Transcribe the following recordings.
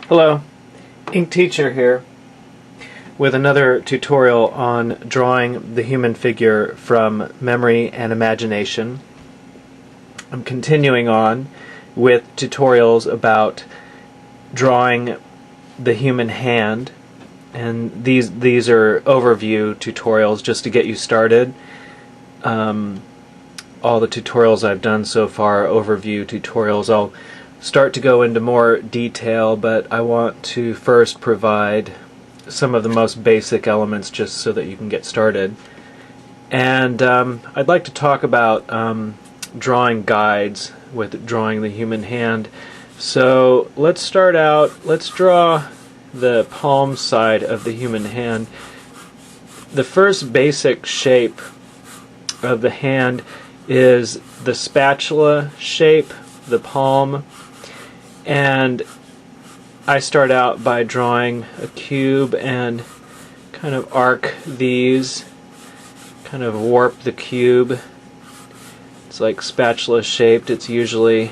Hello, Ink Teacher here with another tutorial on drawing the human figure from memory and imagination. I'm continuing on with tutorials about drawing the human hand, and these are overview tutorials just to get you started. All the tutorials I've done so far are overview tutorials. I'll start to go into more detail, but I want to first provide some of the most basic elements just so that you can get started. And I'd like to talk about drawing guides with drawing the human hand. So let's start out, let's draw the palm side of the human hand. The first basic shape of the hand is the spatula shape, the palm, and I start out by drawing a cube and kind of arc these, kind of warp the cube. It's like spatula shaped. It's usually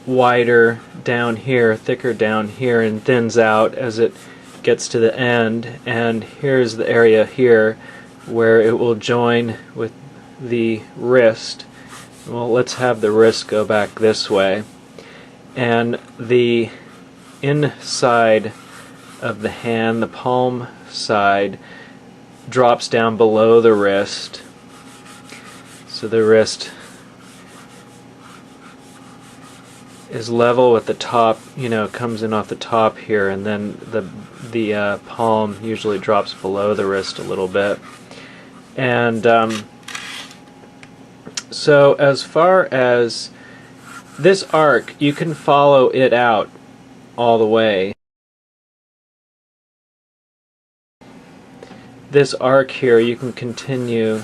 wider down here, thicker down here, and thins out as it gets to the end. And here's the area here where it will join with the wrist. Well, let's have the wrist go back this way, and the inside of the hand, the palm side, drops down below the wrist. So the wrist is level with the top, comes in off the top here, and then the palm usually drops below the wrist a little bit. And so as far as this arc, you can follow it out all the way. This arc here, you can continue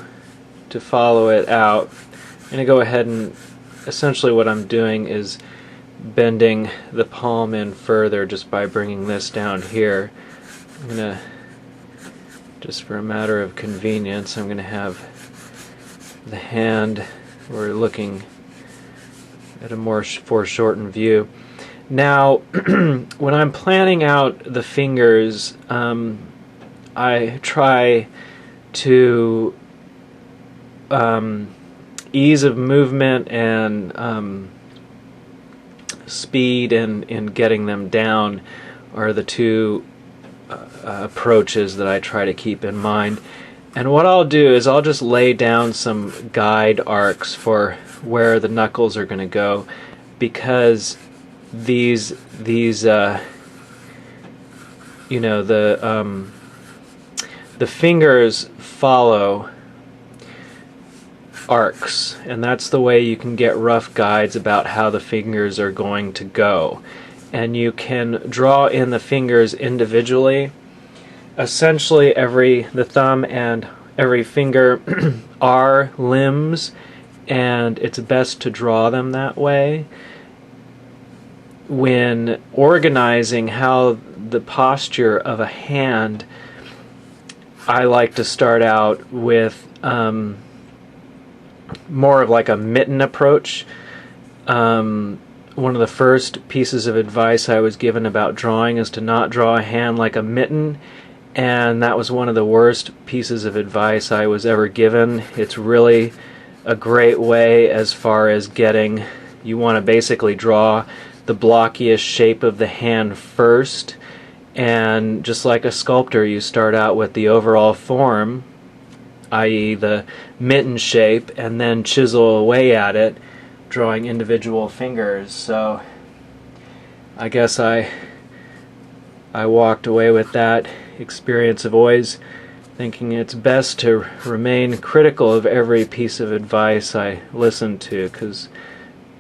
to follow it out. I'm going to go ahead and essentially what I'm doing is bending the palm in further just by bringing this down here. I'm going to, just for a matter of convenience, I'm going to have the hand, we're looking at a more foreshortened view. Now, when I'm planning out the fingers, I try to ease of movement and speed in getting them down are the two approaches that I try to keep in mind. And what I'll do is I'll just lay down some guide arcs for where the knuckles are going to go, because the fingers follow arcs, and that's the way you can get rough guides about how the fingers are going to go. And you can draw in the fingers individually. Essentially the thumb and every finger are limbs, and it's best to draw them that way. When organizing how the posture of a hand, I like to start out with more of like a mitten approach. One of the first pieces of advice I was given about drawing is to not draw a hand like a mitten, and that was one of the worst pieces of advice I was ever given. It's really a great way as far as you want to basically draw the blockiest shape of the hand first, and just like a sculptor, you start out with the overall form, i.e. the mitten shape, and then chisel away at it, drawing individual fingers. So I guess I walked away with that experience of always thinking it's best to remain critical of every piece of advice I listen to, because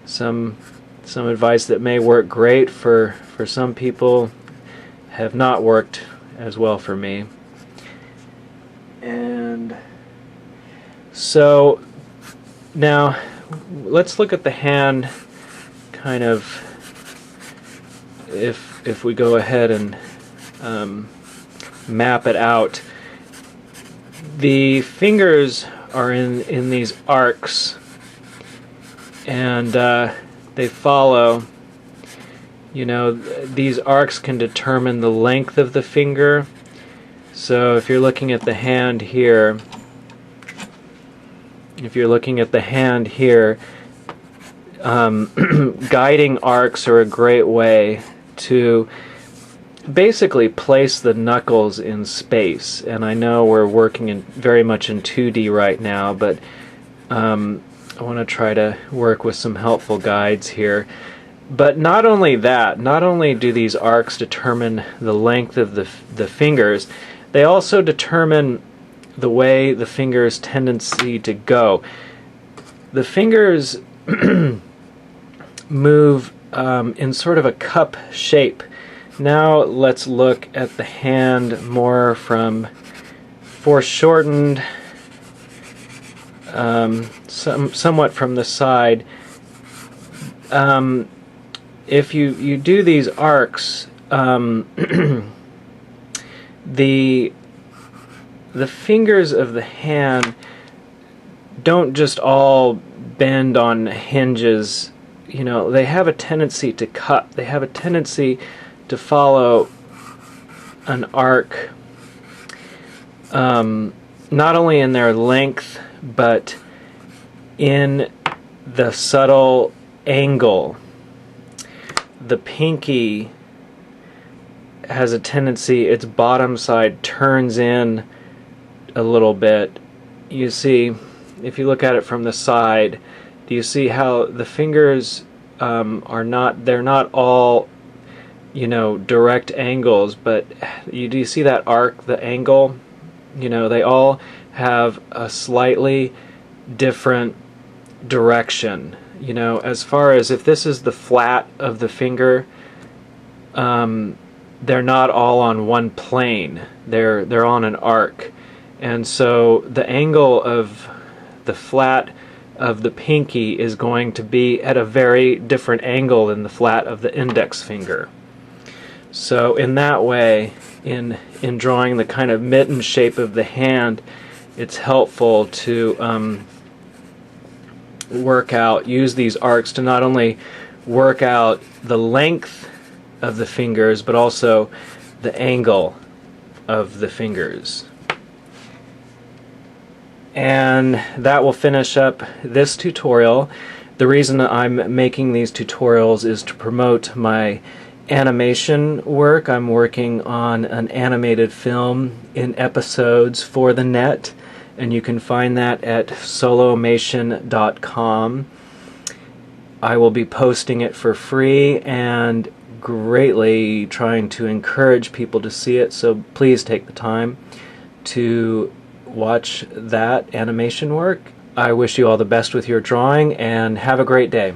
some advice that may work great for some people have not worked as well for me. And so now let's look at the hand kind of, if we go ahead and map it out. The fingers are in these arcs, and they follow. You know, these arcs can determine the length of the finger. So if you're looking at the hand here, guiding arcs are a great way to basically place the knuckles in space. And I know we're working very much in 2D right now, but I want to try to work with some helpful guides here. But not only that, not only do these arcs determine the length of the fingers, they also determine the way the finger's tendency to go. The fingers move in sort of a cup shape. Now let's look at the hand more from foreshortened, somewhat from the side. If you do these arcs, the fingers of the hand don't just all bend on hinges. You know, they have a tendency to cut. They have a tendency to follow an arc, not only in their length, but in the subtle angle. The pinky has a tendency, its bottom side turns in a little bit. You see, if you look at it from the side, do you see how the fingers they're not all, you know, direct angles, but do you see that arc, the angle? You know, they all have a slightly different direction. You know, as far as if this is the flat of the finger, they're not all on one plane. They're on an arc. And so the angle of the flat of the pinky is going to be at a very different angle than the flat of the index finger. So in that way, in drawing the kind of mitten shape of the hand, it's helpful to use these arcs to not only work out the length of the fingers, but also the angle of the fingers. And that will finish up this tutorial. The reason I'm making these tutorials is to promote my animation work. I'm working on an animated film in episodes for the net, and you can find that at solomation.com. I will be posting it for free and greatly trying to encourage people to see it, so please take the time to watch that animation work. I wish you all the best with your drawing, and have a great day.